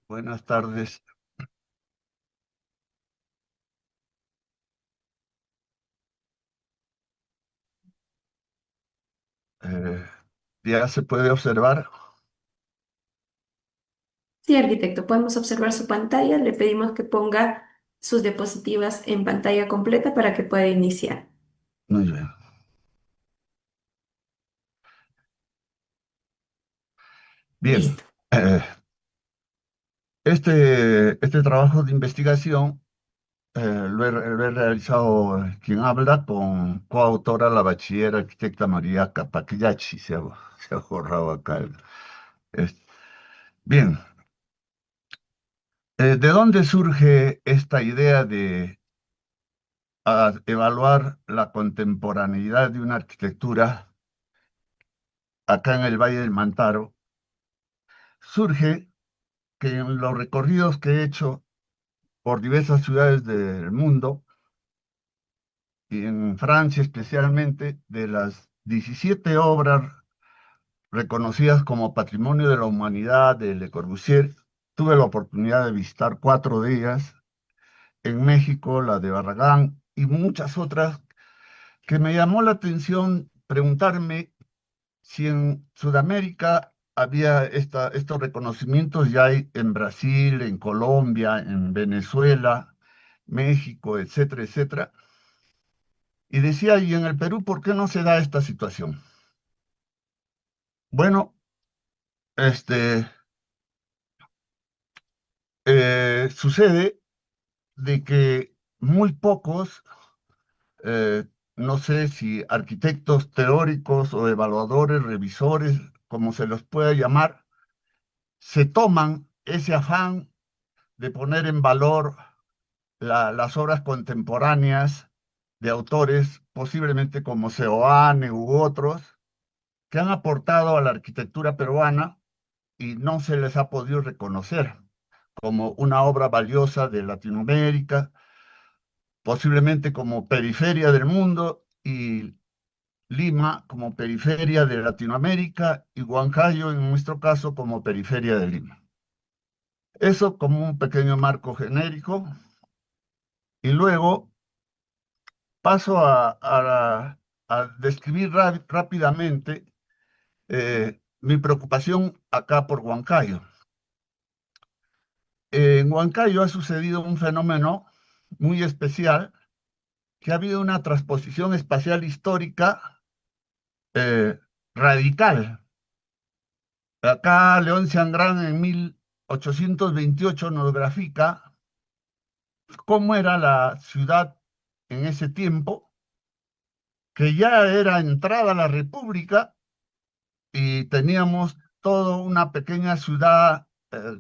Buenas tardes. Eh, ya se puede observar. Sí, arquitecto, podemos observar su pantalla. Le pedimos que ponga sus diapositivas en pantalla completa para que pueda iniciar. Muy bien. Bien. Listo. eh, este trabajo de investigación lo he realizado quien habla con coautora la bachiller arquitecta María Capaquillachi. Se ha borrado acá. Es- Bien. ¿De dónde surge esta idea de evaluar la contemporaneidad de una arquitectura acá en el Valle del Mantaro? Surge que en los recorridos que he hecho por diversas ciudades del mundo, y en Francia especialmente, de las 17 obras reconocidas como Patrimonio de la Humanidad de Le Corbusier, tuve la oportunidad de visitar 4 de ellas, en México, la de Barragán y muchas otras, que me llamó la atención preguntarme si en Sudamérica había estos reconocimientos ya hay en Brasil, en Colombia, en Venezuela, México, etcétera, etcétera. Y decía, y en el Perú, ¿por qué no se da esta situación? Bueno, este, sucede de que muy pocos, eh, no sé si arquitectos teóricos o evaluadores, revisores, como se los pueda llamar, se toman ese afán de poner en valor las obras contemporáneas de autores, posiblemente como Seoane u otros, que han aportado a la arquitectura peruana y no se les ha podido reconocer como una obra valiosa de Latinoamérica, posiblemente como periferia del mundo y Lima como periferia de Latinoamérica y Huancayo en nuestro caso como periferia de Lima. Eso como un pequeño marco genérico y luego paso a describir rápidamente mi preocupación acá por Huancayo. En Huancayo ha sucedido un fenómeno muy especial, que ha habido una transposición espacial histórica eh, radical. Acá León Sangrán en 1828 nos grafica cómo era la ciudad en ese tiempo, que ya era entrada a la República y teníamos toda una pequeña ciudad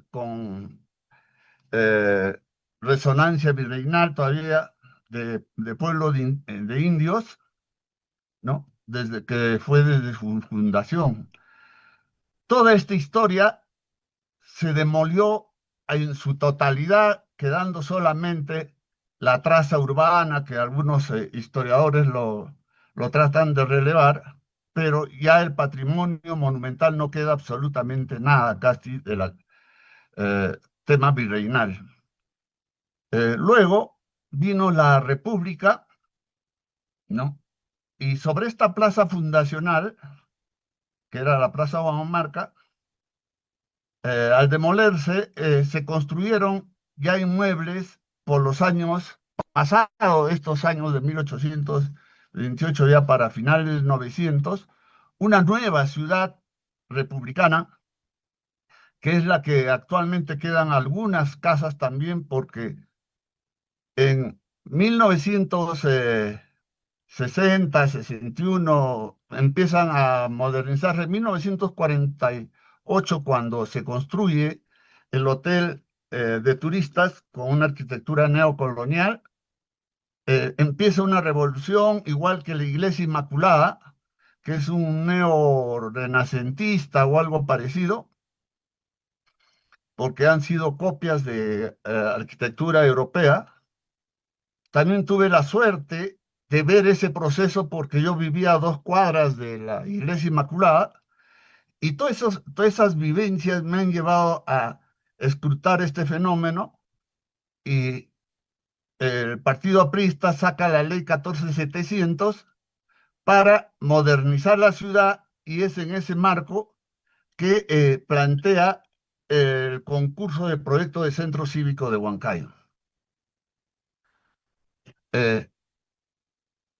con eh, resonancia virreinal todavía de pueblo de indios, ¿no? Desde su fundación. Toda esta historia se demolió en su totalidad, quedando solamente la traza urbana, que algunos historiadores lo tratan de relevar, pero ya el patrimonio monumental no queda absolutamente nada casi del tema virreinal. Luego vino la República, ¿no? Y sobre esta plaza fundacional, que era la Plaza Huamamarca, al demolerse, se construyeron ya inmuebles por los años pasados, estos años de 1828, ya para finales de 900, una nueva ciudad republicana, que es la que actualmente quedan algunas casas también, porque en 1960, 61 empiezan a modernizarse. En 1948, cuando se construye el hotel de turistas con una arquitectura neocolonial, empieza una revolución, igual que la Iglesia Inmaculada, que es un neo-renacentista o algo parecido, porque han sido copias de arquitectura europea. También tuve la suerte de ver ese proceso porque yo vivía a 2 cuadras de la Iglesia Inmaculada y todas esas vivencias me han llevado a escrutar este fenómeno y el partido aprista saca la ley 14.700 para modernizar la ciudad y es en ese marco que plantea el concurso de proyecto de centro cívico de Huancayo. Eh,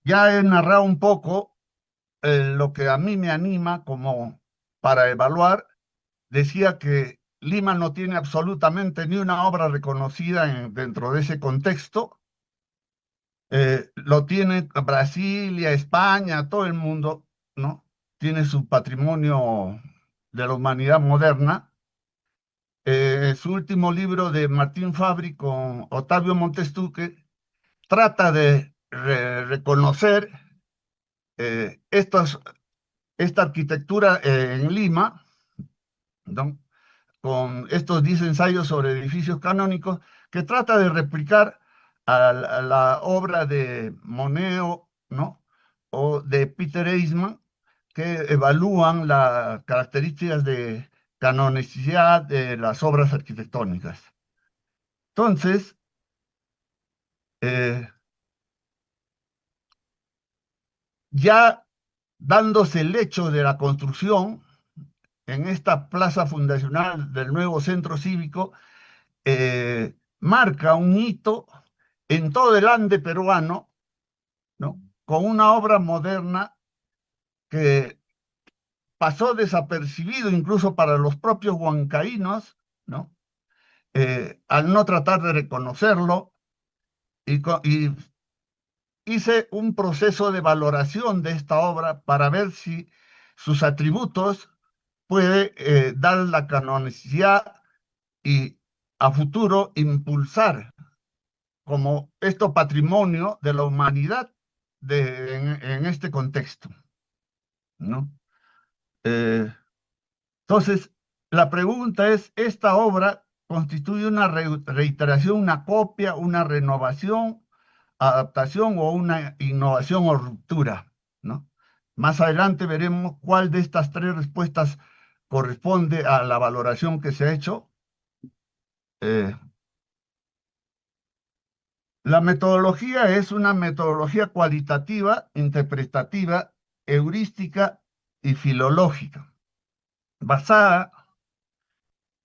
ya he narrado un poco lo que a mí me anima como para evaluar. Decía que Lima no tiene absolutamente ni una obra reconocida dentro de ese contexto. Lo tiene Brasilia, España, todo el mundo, ¿no? Tiene su patrimonio de la humanidad moderna. Su último libro de Martín Fabri con Octavio Montestuque trata de reconocer esta arquitectura en Lima, ¿no? Con estos 10 ensayos sobre edificios canónicos, que trata de replicar a la obra de Moneo, ¿no? O de Peter Eisman, que evalúan las características de canonicidad de las obras arquitectónicas. Entonces, eh, ya dándose el hecho de la construcción en esta plaza fundacional del nuevo centro cívico, marca un hito en todo el Ande peruano, ¿no? Con una obra moderna que pasó desapercibido incluso para los propios huancaínos, ¿no? Al no tratar de reconocerlo, y hice un proceso de valoración de esta obra para ver si sus atributos puede dar la canonicidad y a futuro impulsar como esto patrimonio de la humanidad en este contexto, ¿no? Eh, entonces, la pregunta es, ¿esta obra constituye una reiteración, una copia, una renovación, adaptación o una innovación o ruptura, ¿no? Más adelante veremos cuál de estas tres respuestas corresponde a la valoración que se ha hecho. Eh, La metodología es una metodología cualitativa, interpretativa, heurística y filológica, basada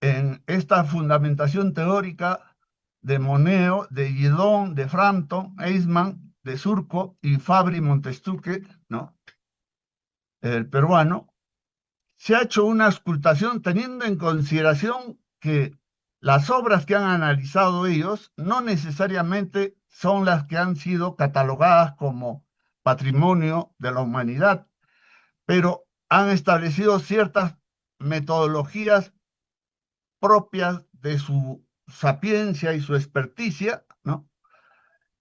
en esta fundamentación teórica de Moneo, de Guidón, de Frampton, Eisman, de Surco y Fabri Montestuque, ¿no? El peruano. Se ha hecho una auscultación teniendo en consideración que las obras que han analizado ellos no necesariamente son las que han sido catalogadas como patrimonio de la humanidad, pero han establecido ciertas metodologías propias de su sapiencia y su experticia, ¿no?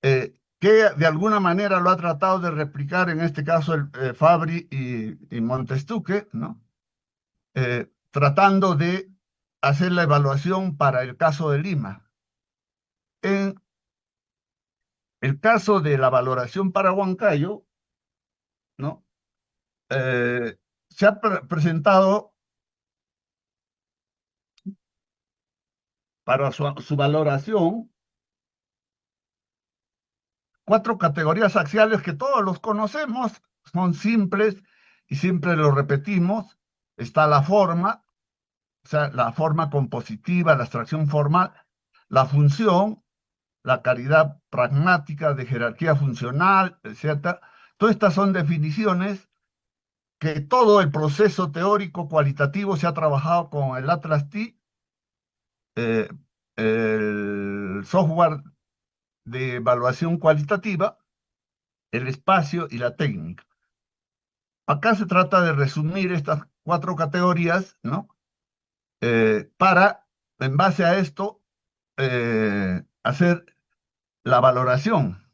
Que de alguna manera lo ha tratado de replicar, en este caso Fabri y Montestuque, ¿no? Tratando de hacer la evaluación para el caso de Lima. En el caso de la valoración para Huancayo, ¿no? Se ha presentado para su valoración 4 categorías axiales que todos los conocemos, son simples y siempre lo repetimos. Está la forma, o sea, la forma compositiva, la abstracción formal, la función, la caridad pragmática de jerarquía funcional, etcétera. Todas estas son definiciones que todo el proceso teórico cualitativo se ha trabajado con el Atlas T, eh, el software de evaluación cualitativa, el espacio y la técnica. Acá se trata de resumir estas 4 categorías, ¿no? Para, en base a esto, hacer la valoración.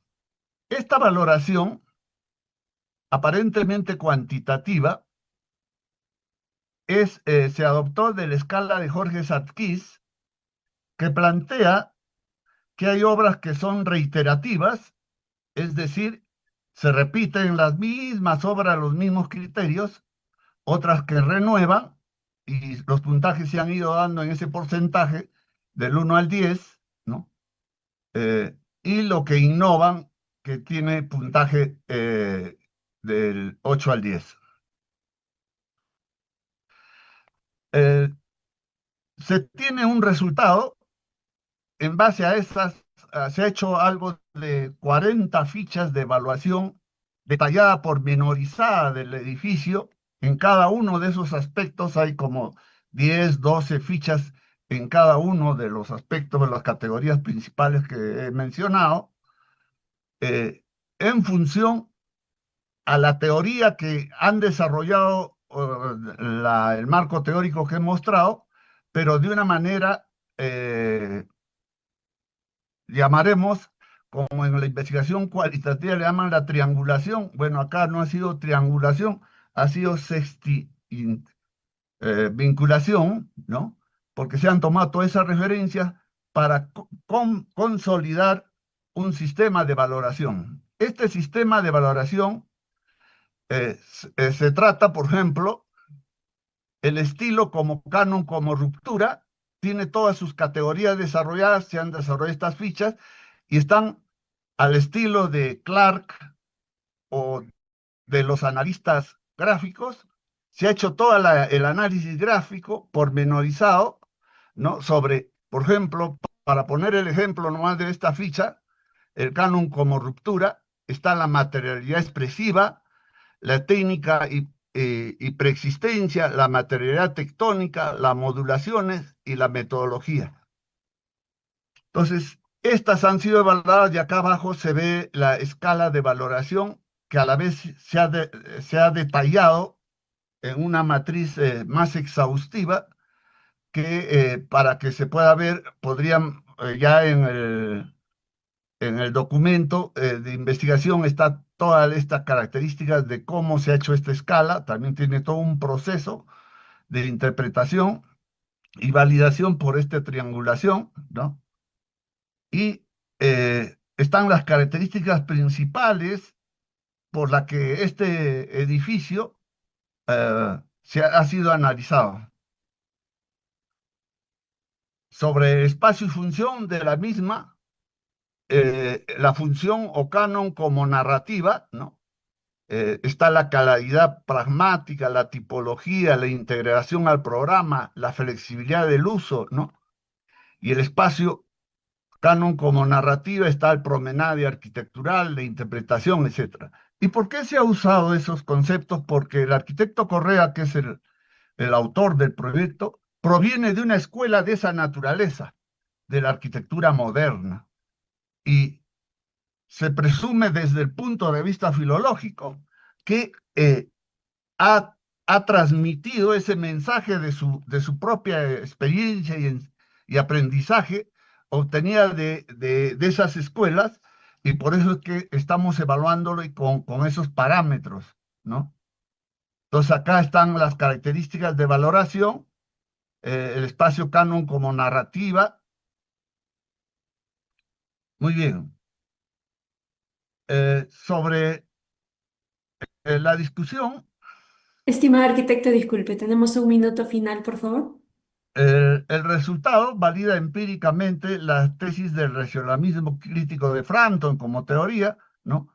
Esta valoración, aparentemente cuantitativa, se adoptó de la escala de Jorge Satkiss, que plantea que hay obras que son reiterativas, es decir, se repiten las mismas obras, los mismos criterios, otras que renuevan, y los puntajes se han ido dando en ese porcentaje, del 1 al 10, ¿no? Y lo que innovan, que tiene puntaje del 8 al 10. Eh, Se tiene un resultado. En base a esas, se ha hecho algo de 40 fichas de evaluación detallada pormenorizada del edificio. En cada uno de esos aspectos hay como 10, 12 fichas en cada uno de los aspectos de las categorías principales que he mencionado, eh, en función a la teoría que han desarrollado, el marco teórico que he mostrado, pero de una manera, llamaremos, como en la investigación cualitativa le llaman la triangulación. Bueno, acá no ha sido triangulación, ha sido vinculación, ¿no? Porque se han tomado todas esas referencias para consolidar un sistema de valoración. Este sistema de valoración, se trata, por ejemplo, el estilo como canon, como ruptura, tiene todas sus categorías desarrolladas, se han desarrollado estas fichas y están al estilo de Clark o de los analistas gráficos. Se ha hecho todo el análisis gráfico pormenorizado, ¿no? Sobre, por ejemplo, para poner el ejemplo nomás de esta ficha, el canon como ruptura, está la materialidad expresiva, la técnica y preexistencia, la materialidad tectónica, las modulaciones y la metodología. Entonces, estas han sido evaluadas y acá abajo se ve la escala de valoración que a la vez se ha detallado en una matriz más exhaustiva que, para que se pueda ver, podrían, ya en el documento de investigación está todas estas características de cómo se ha hecho esta escala. También tiene todo un proceso de interpretación y validación por esta triangulación, ¿no? Y están las características principales por las que este edificio ha sido analizado. Sobre el espacio y función de la misma, la función o canon como narrativa, ¿no? Está la calidad pragmática, la tipología, la integración al programa, la flexibilidad del uso, ¿no? Y el espacio canon como narrativa está el promenadio arquitectural, la interpretación, etcétera. ¿Y por qué se ha usado esos conceptos? Porque el arquitecto Correa, que es el autor del proyecto, proviene de una escuela de esa naturaleza, de la arquitectura moderna. Y se presume desde el punto de vista filológico que ha transmitido ese mensaje de su propia experiencia y aprendizaje obtenida de esas escuelas, y por eso es que estamos evaluándolo y con esos parámetros, ¿no? Entonces acá están las características de valoración, el espacio canon como narrativa. Muy bien. Sobre la discusión, Estimado arquitecto, disculpe, tenemos un minuto final, por favor. el resultado valida empíricamente la tesis del racionalismo crítico de Frampton como teoría, ¿no?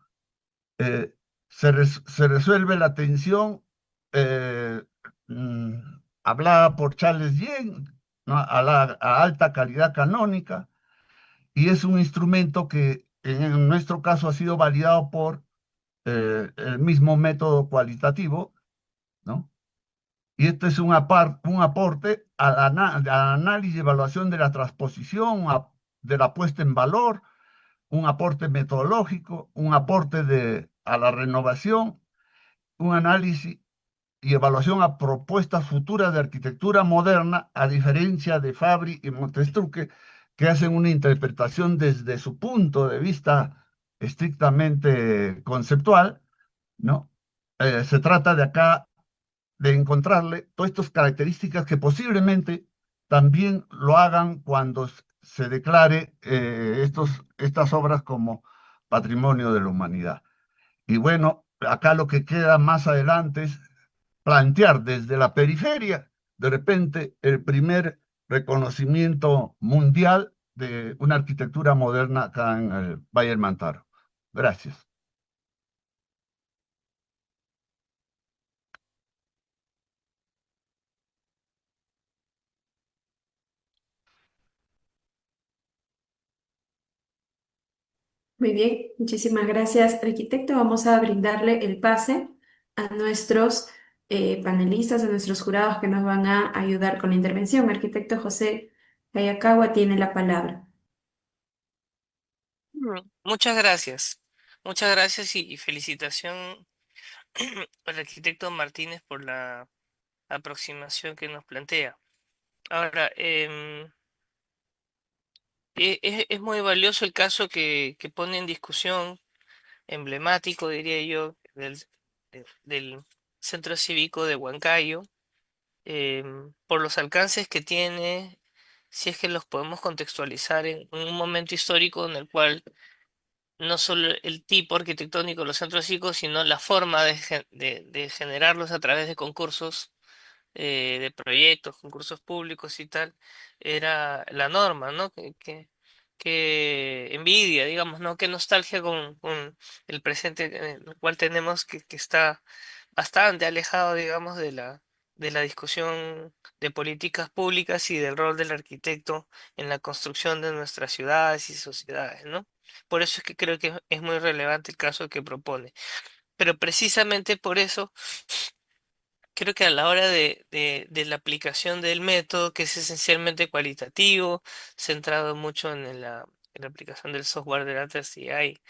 Eh, se resuelve la tensión, eh, mm, hablada por Charles Yen, ¿no? A alta calidad canónica, y es un instrumento que en nuestro caso ha sido validado por el mismo método cualitativo, ¿no? Y este es un aporte al análisis y evaluación de la transposición, de la puesta en valor, un aporte metodológico, un aporte a la renovación, un análisis y evaluación a propuestas futuras de arquitectura moderna, a diferencia de Fabri y Montestruque, que hacen una interpretación desde su punto de vista estrictamente conceptual, ¿no? Se trata de acá de encontrarle todas estas características que posiblemente también lo hagan cuando se declare estas obras como patrimonio de la humanidad. Y bueno, acá lo que queda más adelante es plantear desde la periferia, de repente, el primer reconocimiento mundial de una arquitectura moderna acá en el Valle del Mantaro. Gracias. Muy bien, muchísimas gracias, arquitecto. Vamos a brindarle el pase a nuestros panelistas, a nuestros jurados que nos van a ayudar con la intervención. Arquitecto José Hayakawa tiene la palabra. Muchas gracias. Muchas gracias y felicitación al arquitecto Martínez por la aproximación que nos plantea. Ahora, es muy valioso el caso que pone en discusión, emblemático, diría yo, del Centro Cívico de Huancayo, por los alcances que tiene, si es que los podemos contextualizar en un momento histórico en el cual no solo el tipo arquitectónico de los centros cívicos, sino la forma de generarlos a través de concursos, de proyectos, concursos públicos y tal, era la norma, ¿no? Que envidia, digamos, ¿no? Qué nostalgia con el presente en el cual tenemos que está bastante alejado, digamos, de la discusión de políticas públicas y del rol del arquitecto en la construcción de nuestras ciudades y sociedades, ¿no? Por eso es que creo que es muy relevante el caso que propone. Pero precisamente por eso creo que a la hora de la aplicación del método, que es esencialmente cualitativo, centrado mucho en la aplicación del software de la TCI,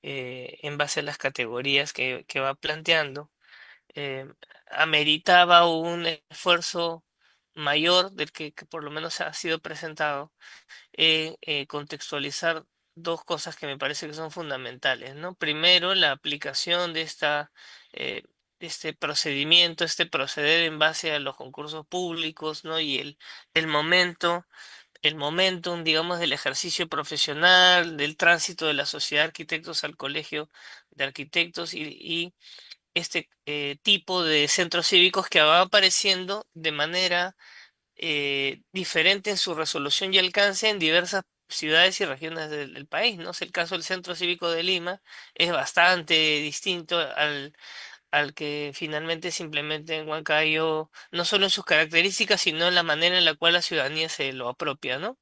en base a las categorías que va planteando, eh, ameritaba un esfuerzo mayor del que por lo menos ha sido presentado en contextualizar dos cosas que me parece que son fundamentales, ¿no? Primero, la aplicación de este procedimiento, este proceder en base a los concursos públicos, ¿no? Y el momento, el momentum, digamos, del ejercicio profesional, del tránsito de la sociedad de arquitectos al colegio de arquitectos y este tipo de centros cívicos que va apareciendo de manera diferente en su resolución y alcance en diversas ciudades y regiones del país, ¿no? Es el caso del Centro Cívico de Lima, es bastante distinto al que finalmente se implementa en Huancayo, no solo en sus características, sino en la manera en la cual la ciudadanía se lo apropia, ¿no?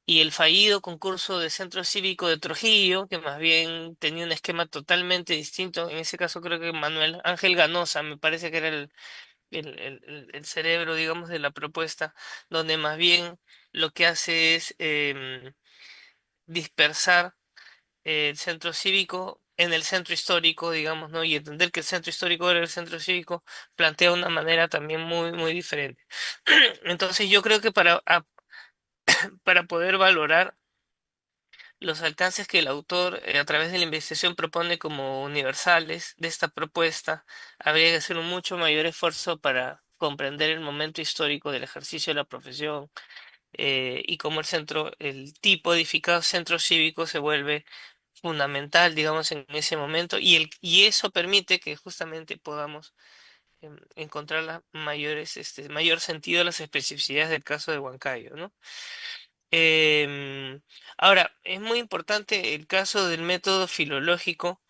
Y el fallido concurso de Centro Cívico de Trujillo, que más bien tenía un esquema totalmente distinto, en ese caso creo que Manuel Ángel Ganosa, me parece que era el cerebro, digamos, de la propuesta, donde más bien lo que hace es dispersar el centro cívico en el centro histórico, digamos, ¿no? Y entender que el centro histórico era el centro cívico, plantea una manera también muy, muy diferente. Entonces yo creo que para poder valorar los alcances que el autor a través de la investigación propone como universales de esta propuesta, habría que hacer un mucho mayor esfuerzo para comprender el momento histórico del ejercicio de la profesión y cómo el tipo edificado centro cívico se vuelve fundamental, digamos, en ese momento y eso permite que justamente podamos encontrar mayor sentido a las especificidades del caso de Huancayo, ¿no? Em, Ahora, es muy importante el caso del método filológico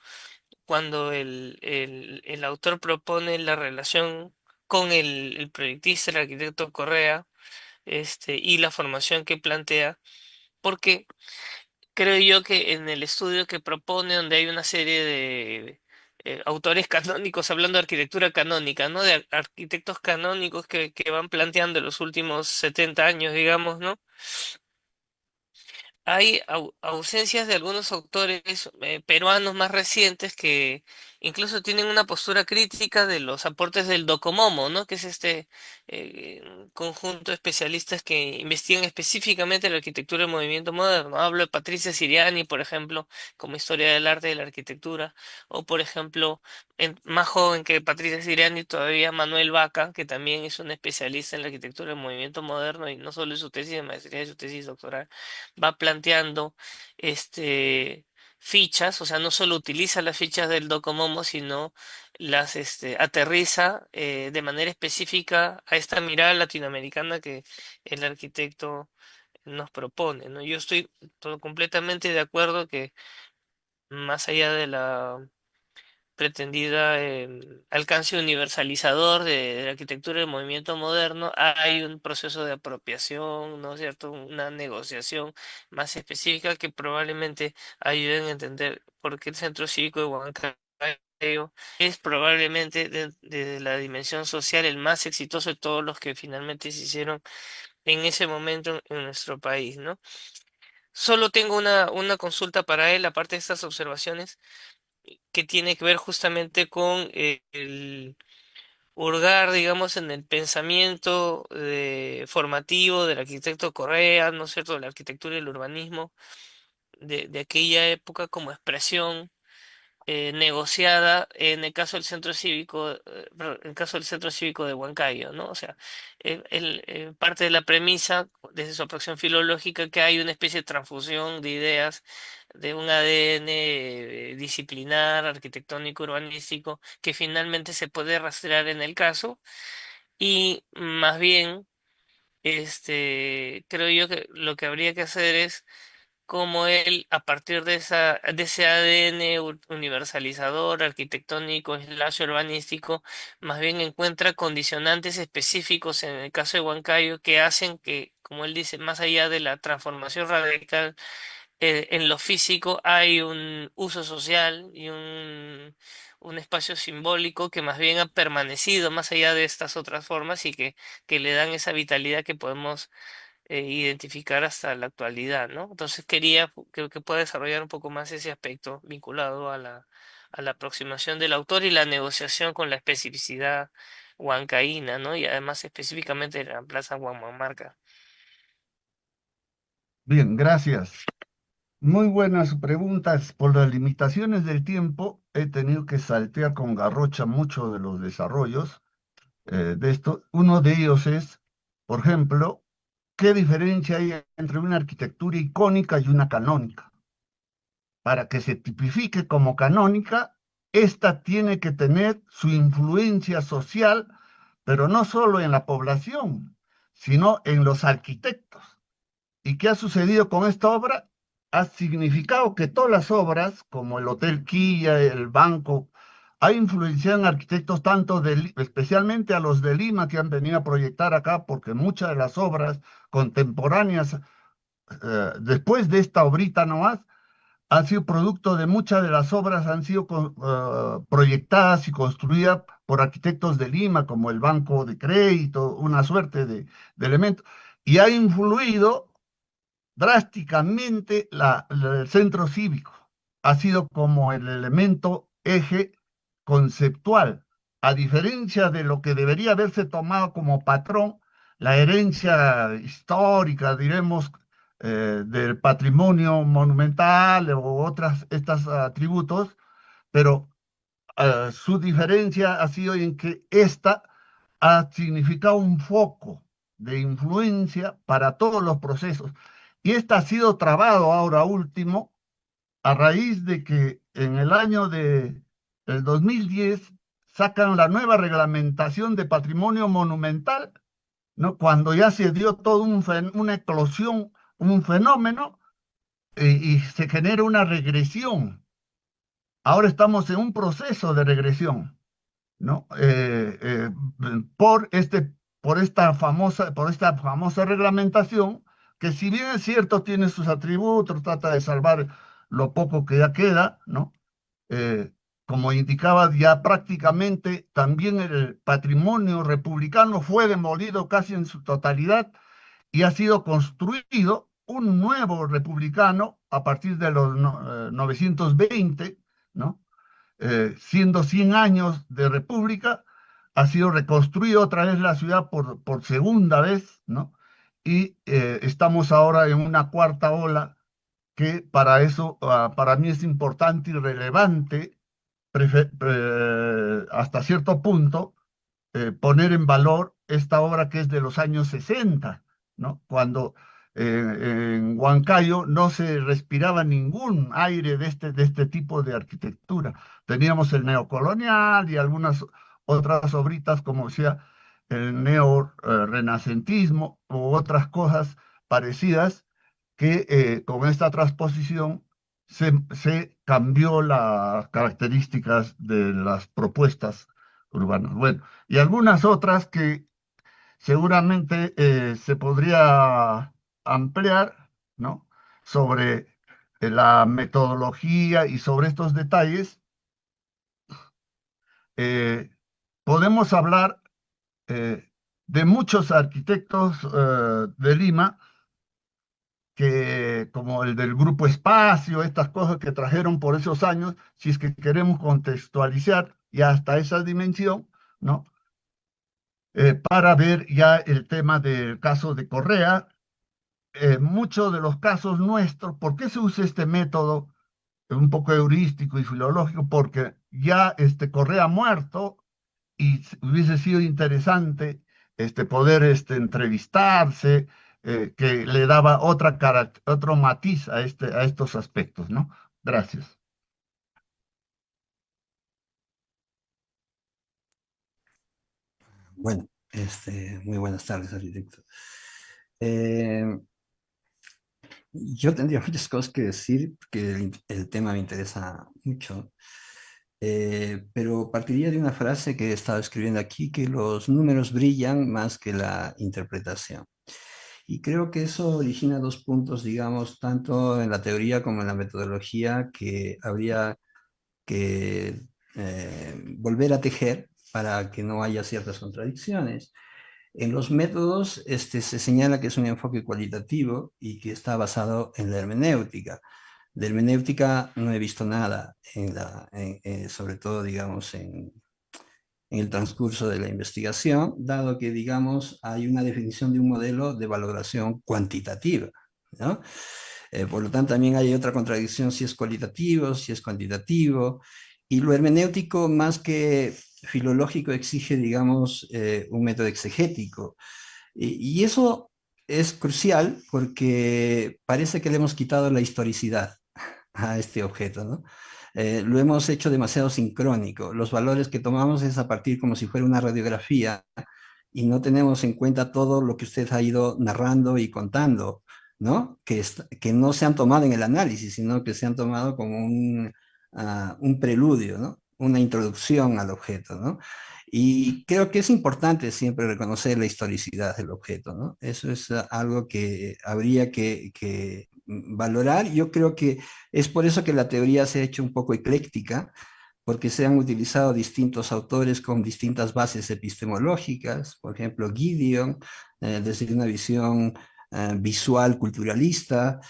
cuando el autor propone la relación con el proyectista, el arquitecto Correa, y la formación que plantea, porque creo yo que en el estudio que propone, donde hay una serie de autores canónicos, hablando de arquitectura canónica, ¿no? De arquitectos canónicos que van planteando los últimos 70 años, digamos, ¿no? Hay ausencias de algunos autores peruanos más recientes que incluso tienen una postura crítica de los aportes del Docomomo, ¿no? Que es este conjunto de especialistas que investigan específicamente la arquitectura del movimiento moderno. Hablo de Patricia Siriani, por ejemplo, como historia del arte y de la arquitectura, o por ejemplo, más joven que Patricia Siriani todavía Manuel Vaca, que también es un especialista en la arquitectura del movimiento moderno y no solo en su tesis de maestría, en su tesis doctoral va planteando este fichas, o sea, no solo utiliza las fichas del Docomomo, sino las aterriza de manera específica a esta mirada latinoamericana que el arquitecto nos propone, ¿no? Yo estoy completamente de acuerdo que más allá de la pretendida alcance universalizador de la arquitectura del movimiento moderno, hay un proceso de apropiación, ¿no es cierto? Una negociación más específica que probablemente ayude a entender por qué el Centro Cívico de Huancayo es probablemente de la dimensión social el más exitoso de todos los que finalmente se hicieron en ese momento en nuestro país, ¿no? Solo tengo una consulta para él, aparte de estas observaciones que tiene que ver justamente con el hurgar, digamos, en el pensamiento formativo del arquitecto Correa, ¿no es cierto?, de la arquitectura y el urbanismo de aquella época como expresión negociada en el caso del centro cívico, perdón, en el caso del centro cívico de Huancayo, ¿no? O sea, parte de la premisa desde su aproximación filológica que hay una especie de transfusión de ideas de un ADN disciplinar, arquitectónico, urbanístico, que finalmente se puede rastrear en el caso y más bien, creo yo que lo que habría que hacer es cómo él, a partir de ese ADN universalizador, arquitectónico, slash urbanístico, más bien encuentra condicionantes específicos en el caso de Huancayo que hacen que, como él dice, más allá de la transformación radical, en lo físico hay un uso social y un espacio simbólico que más bien ha permanecido más allá de estas otras formas y que le dan esa vitalidad que podemos identificar hasta la actualidad, ¿no? Entonces quería que pueda desarrollar un poco más ese aspecto vinculado a la aproximación del autor y la negociación con la especificidad huancaína, ¿no? Y además específicamente de la Plaza Huamamarca. Bien, gracias. Muy buenas preguntas. Por las limitaciones del tiempo, he tenido que saltear con garrocha muchos de los desarrollos de esto. Uno de ellos es, por ejemplo, ¿qué diferencia hay entre una arquitectura icónica y una canónica? Para que se tipifique como canónica, esta tiene que tener su influencia social, pero no solo en la población, sino en los arquitectos. ¿Y qué ha sucedido con esta obra? Ha significado que todas las obras, como el Hotel Quilla, el Banco, ha influenciado en arquitectos tanto especialmente a los de Lima que han venido a proyectar acá, porque muchas de las obras contemporáneas, después de esta obrita nomás, han sido producto de muchas de las obras, han sido proyectadas y construidas por arquitectos de Lima, como el Banco de Crédito, una suerte de elementos, y ha influido drásticamente el centro cívico. Ha sido como el elemento eje conceptual, a diferencia de lo que debería haberse tomado como patrón, la herencia histórica, diremos, del patrimonio monumental o otras, estos atributos, pero su diferencia ha sido en que esta ha significado un foco de influencia para todos los procesos. Y esta ha sido trabado ahora último a raíz de que en el año del 2010 sacan la nueva reglamentación de patrimonio monumental, ¿no? Cuando ya se dio todo una eclosión, un fenómeno, y se genera una regresión. Ahora estamos en un proceso de regresión, ¿no? Por por esta famosa reglamentación, que si bien es cierto, tiene sus atributos, trata de salvar lo poco que ya queda, ¿no? Eh, Como indicaba, ya prácticamente también el patrimonio republicano fue demolido casi en su totalidad y ha sido construido un nuevo republicano a partir de los 920, ¿no? Siendo 100 años de república, ha sido reconstruida otra vez la ciudad por segunda vez, ¿no? Y estamos ahora en una cuarta ola que para eso, para mí es importante y relevante, hasta cierto punto, poner en valor esta obra que es de los años 60, ¿no? Cuando en Huancayo no se respiraba ningún aire de este tipo de arquitectura. Teníamos el neocolonial y algunas otras obritas, como decía, el neo-renacentismo u otras cosas parecidas que con esta transposición se cambió las características de las propuestas urbanas. Bueno, y algunas otras que seguramente se podría ampliar, ¿no? Sobre la metodología y sobre estos detalles. Eh, Podemos hablar de muchos arquitectos de Lima que, como el del Grupo Espacio, estas cosas que trajeron por esos años, si es que queremos contextualizar y hasta esa dimensión, ¿no? Para ver ya el tema del caso de Correa, muchos de los casos nuestros, ¿por qué se usa este método un poco heurístico y filológico? Porque ya Correa ha muerto y hubiese sido interesante poder entrevistarse, que le daba otro matiz a estos aspectos, ¿no? Gracias. Bueno, muy buenas tardes, arquitecto. Eh, yo tendría muchas cosas que decir porque el tema me interesa mucho, pero partiría de una frase que he estado escribiendo aquí, que los números brillan más que la interpretación. Y creo que eso origina dos puntos, digamos, tanto en la teoría como en la metodología, que habría que volver a tejer para que no haya ciertas contradicciones. En los métodos se señala que es un enfoque cualitativo y que está basado en la hermenéutica. De hermenéutica no he visto nada, sobre todo, digamos, en el transcurso de la investigación, dado que, digamos, hay una definición de un modelo de valoración cuantitativa, ¿no? Por lo tanto, también hay otra contradicción si es cualitativo, si es cuantitativo, y lo hermenéutico, más que filológico, exige, digamos, un método exegético. Y eso es crucial porque parece que le hemos quitado la historicidad a este objeto, ¿no? Lo hemos hecho demasiado sincrónico. Los valores que tomamos es a partir como si fuera una radiografía y no tenemos en cuenta todo lo que usted ha ido narrando y contando, ¿no? Que no se han tomado en el análisis, sino que se han tomado como un preludio, ¿no? Una introducción al objeto, ¿no? Y creo que es importante siempre reconocer la historicidad del objeto, ¿no? Eso es algo que habría que valorar. Yo creo que es por eso que la teoría se ha hecho un poco ecléctica, porque se han utilizado distintos autores con distintas bases epistemológicas, por ejemplo, Gideon, desde una visión visual culturalista,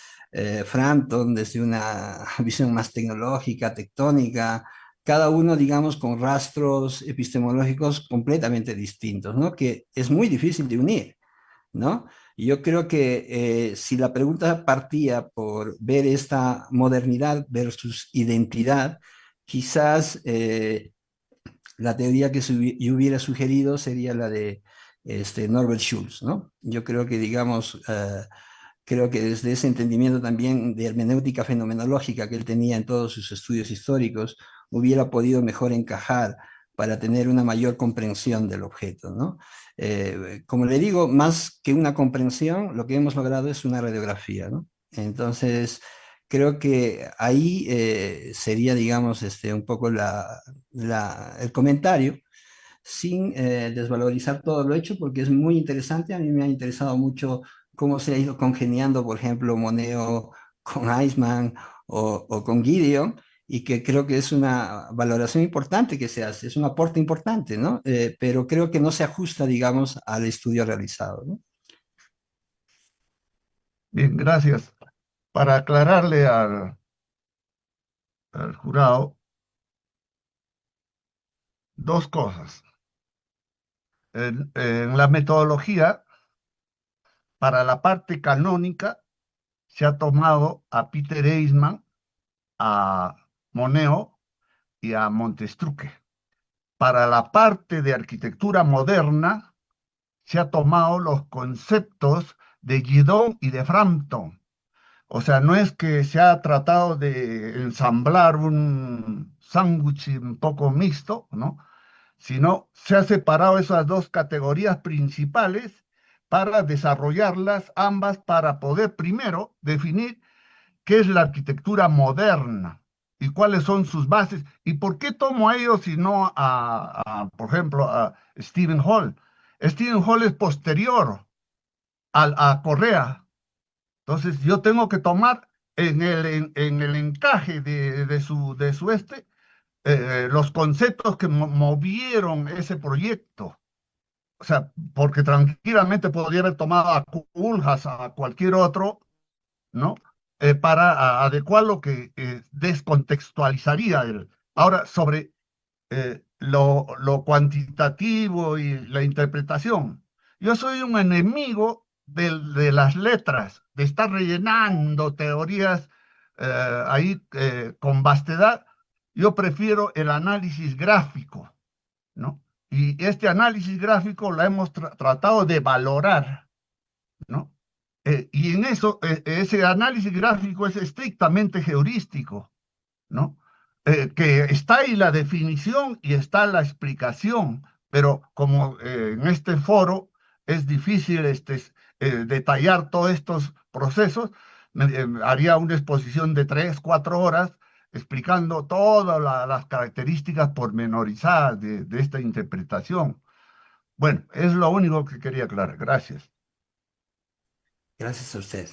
Frampton desde una visión más tecnológica, tectónica, cada uno, digamos, con rastros epistemológicos completamente distintos, ¿no? Que es muy difícil de unir, ¿no? Y yo creo que si la pregunta partía por ver esta modernidad versus identidad, quizás la teoría que yo hubiera sugerido sería la de Norbert Schulz, ¿no? Yo creo que, digamos, creo que desde ese entendimiento también de hermenéutica fenomenológica que él tenía en todos sus estudios históricos, hubiera podido mejor encajar para tener una mayor comprensión del objeto, ¿no? Como le digo, más que una comprensión, lo que hemos logrado es una radiografía, ¿no? Entonces, creo que ahí sería, digamos, un poco el comentario, sin desvalorizar todo lo hecho, porque es muy interesante. A mí me ha interesado mucho cómo se ha ido congeniando, por ejemplo, Moneo con Eisman o con Gideon, y que creo que es una valoración importante que se hace, es un aporte importante, ¿no? Pero creo que no se ajusta, digamos, al estudio realizado, ¿no? Bien, gracias. Para aclararle al jurado dos cosas. En la metodología, para la parte canónica, se ha tomado a Peter Eisman, a Moneo y a Montestruque. Para la parte de arquitectura moderna, se ha tomado los conceptos de Guidón y de Frampton. O sea, no es que se ha tratado de ensamblar un sándwich un poco mixto, ¿no? Sino se ha separado esas dos categorías principales para desarrollarlas ambas para poder primero definir qué es la arquitectura moderna y cuáles son sus bases y por qué tomo a ellos y no por ejemplo, a Stephen Hall. Stephen Hall es posterior a Correa. Entonces yo tengo que tomar en el encaje los conceptos que movieron ese proyecto. O sea, porque tranquilamente podría haber tomado a Koolhaas, a cualquier otro, ¿no? Para adecuar lo que descontextualizaría él. Ahora, sobre lo cuantitativo y la interpretación. Yo soy un enemigo de las letras, de estar rellenando teorías ahí con vastedad. Yo prefiero el análisis gráfico, ¿no? Y este análisis gráfico lo hemos tratado de valorar, ¿no? Y en eso, ese análisis gráfico es estrictamente heurístico, ¿no? Que está ahí la definición y está la explicación, pero como en este foro es difícil detallar todos estos procesos, haría una exposición de 3, 4 horas explicando todas las características pormenorizadas de esta interpretación. Bueno, es lo único que quería aclarar. Gracias. Gracias a usted.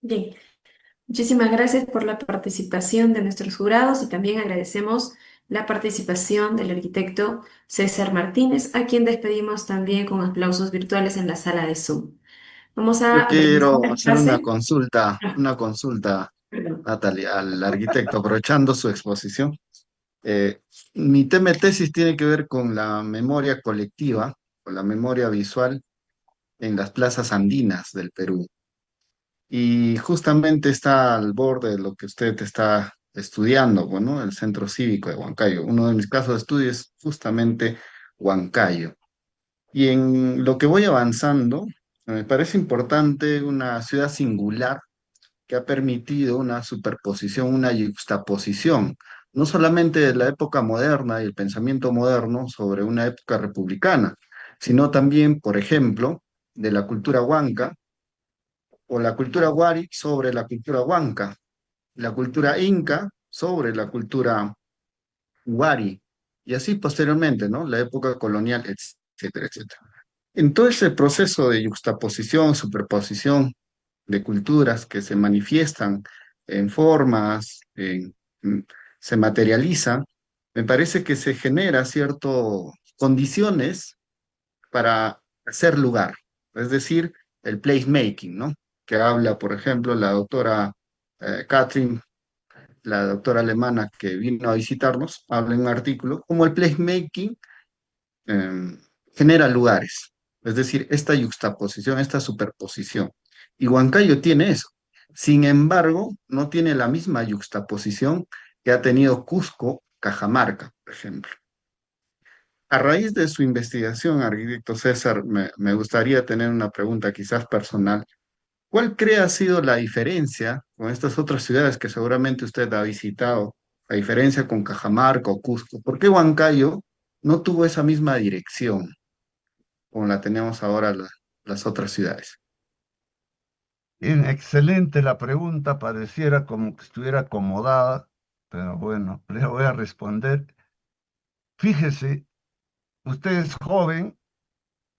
Bien, muchísimas gracias por la participación de nuestros jurados y también agradecemos la participación del arquitecto César Martínez, a quien despedimos también con aplausos virtuales en la sala de Zoom. Vamos Yo a brindar quiero el hacer pase. Ah, una consulta, perdón. Natalie, al arquitecto, aprovechando su exposición. Eh, Mi tema de tesis tiene que ver con la memoria colectiva, con la memoria visual en las plazas andinas del Perú. Y justamente está al borde de lo que usted está estudiando, bueno, el Centro Cívico de Huancayo. Uno de mis casos de estudio es justamente Huancayo. Y en lo que voy avanzando, me parece importante una ciudad singular que ha permitido una superposición, una yuxtaposición, no solamente de la época moderna y el pensamiento moderno sobre una época republicana, sino también, por ejemplo, de la cultura huanca o la cultura wari sobre la cultura huanca, la cultura inca sobre la cultura wari, y así posteriormente, ¿no? La época colonial, etcétera, etcétera. En todo ese proceso de yuxtaposición, superposición de culturas que se manifiestan en formas, se materializan, me parece que se genera ciertas condiciones para hacer lugar, es decir, el placemaking, ¿no? Que habla, por ejemplo, la doctora Catherine, la doctora alemana que vino a visitarnos, habla en un artículo, como el placemaking eh, genera lugares, es decir, esta yuxtaposición, esta superposición. Y Huancayo tiene eso. Sin embargo, no tiene la misma yuxtaposición que ha tenido Cusco, Cajamarca, por ejemplo. A raíz de su investigación, arquitecto César, me gustaría tener una pregunta quizás personal. ¿Cuál cree ha sido la diferencia con estas otras ciudades que seguramente usted ha visitado, la diferencia con Cajamarca o Cusco? ¿Por qué Huancayo no tuvo esa misma dirección como la tenemos ahora las otras ciudades? Bien, excelente la pregunta, pareciera como que estuviera acomodada, pero bueno, le voy a responder. Fíjese, usted es joven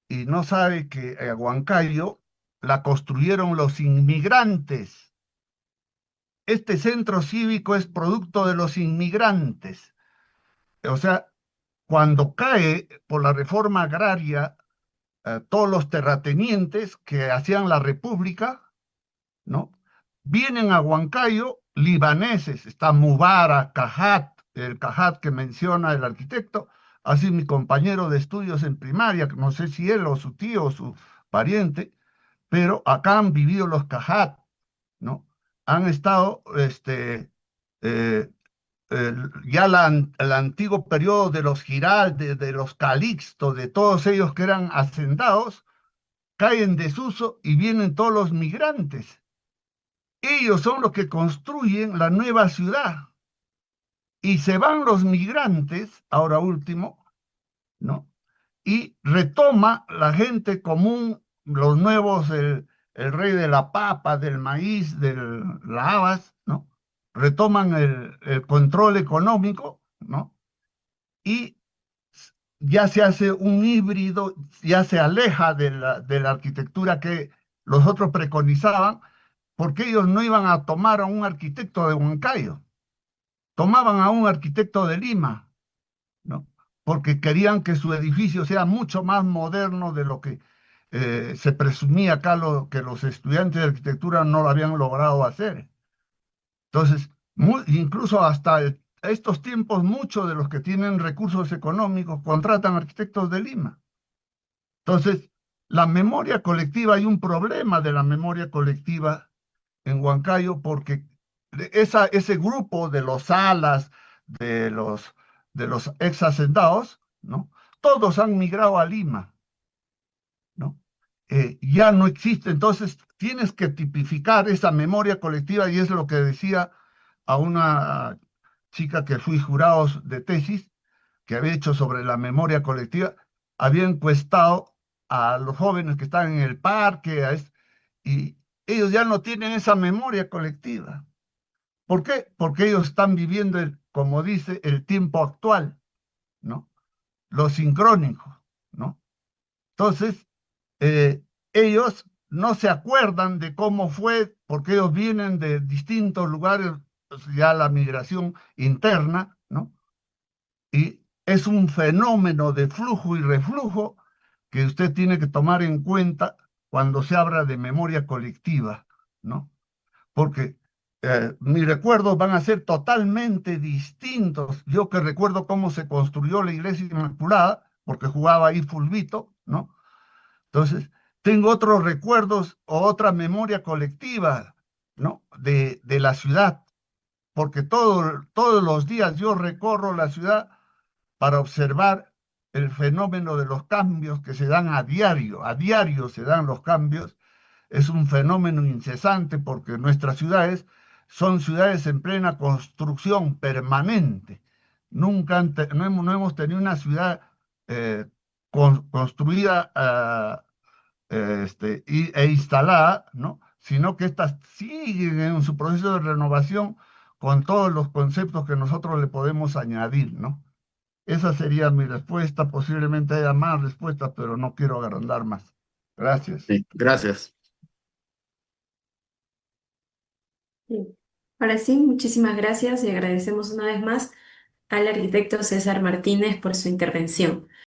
y no sabe que Huancayo la construyeron los inmigrantes. Este centro cívico es producto de los inmigrantes. O sea, cuando cae por la reforma agraria, todos los terratenientes que hacían la república, ¿no? Vienen a Huancayo libaneses, está Mubarak, Cajat, el Cajat que menciona el arquitecto, así mi compañero de estudios en primaria, no sé si él o su tío o su pariente, pero acá han vivido los Cajat, ¿no? Han estado eh, el antiguo periodo de los Giraldes, de los Calixto, de todos ellos que eran hacendados, cae en desuso y vienen todos los migrantes. Ellos son los que construyen la nueva ciudad. Y se van los migrantes, ahora último, ¿no? Y retoma la gente común, los nuevos, el rey de la papa, del maíz, de la habas, ¿no? Retoman el control económico, ¿no? Y ya se hace un híbrido, ya se aleja de la arquitectura que los otros preconizaban, porque ellos no iban a tomar a un arquitecto de Huancayo, tomaban a un arquitecto de Lima, ¿no? Porque querían que su edificio sea mucho más moderno de lo que se presumía acá que los estudiantes de arquitectura no lo habían logrado hacer. Entonces, incluso hasta estos tiempos, muchos de los que tienen recursos económicos contratan arquitectos de Lima. Entonces, la memoria colectiva, hay un problema de la memoria colectiva en Huancayo porque ese grupo de los Salas, de los ex hacendados, ¿no? Todos han migrado a Lima, ¿no? Ya no existe, entonces tienes que tipificar esa memoria colectiva y es lo que decía a una chica que fui jurado de tesis, que había hecho sobre la memoria colectiva, había encuestado a los jóvenes que están en el parque, y ellos ya no tienen esa memoria colectiva. ¿Por qué? Porque ellos están viviendo, como dice, el tiempo actual, ¿no? Lo sincrónico, ¿no? Entonces, ellos no se acuerdan de cómo fue, porque ellos vienen de distintos lugares, pues, ya la migración interna, ¿no? Y es un fenómeno de flujo y reflujo que usted tiene que tomar en cuenta cuando se habla de memoria colectiva, ¿no? Porque mis recuerdos van a ser totalmente distintos. Yo que recuerdo cómo se construyó la iglesia Inmaculada, porque jugaba ahí fulbito, ¿no? Entonces, tengo otros recuerdos o otra memoria colectiva, ¿no? De la ciudad, porque todos los días yo recorro la ciudad para observar el fenómeno de los cambios que se dan a diario se dan los cambios. Es un fenómeno incesante porque nuestras ciudades son ciudades en plena construcción permanente. Nunca no hemos tenido una ciudad construida e instalada, ¿no? Sino que estas siguen en su proceso de renovación con todos los conceptos que nosotros le podemos añadir, ¿no? Esa sería mi respuesta. Posiblemente haya más respuestas, pero no quiero agrandar más. Gracias. Sí, gracias. Sí. Ahora sí, muchísimas gracias y agradecemos una vez más al arquitecto César Martínez por su intervención.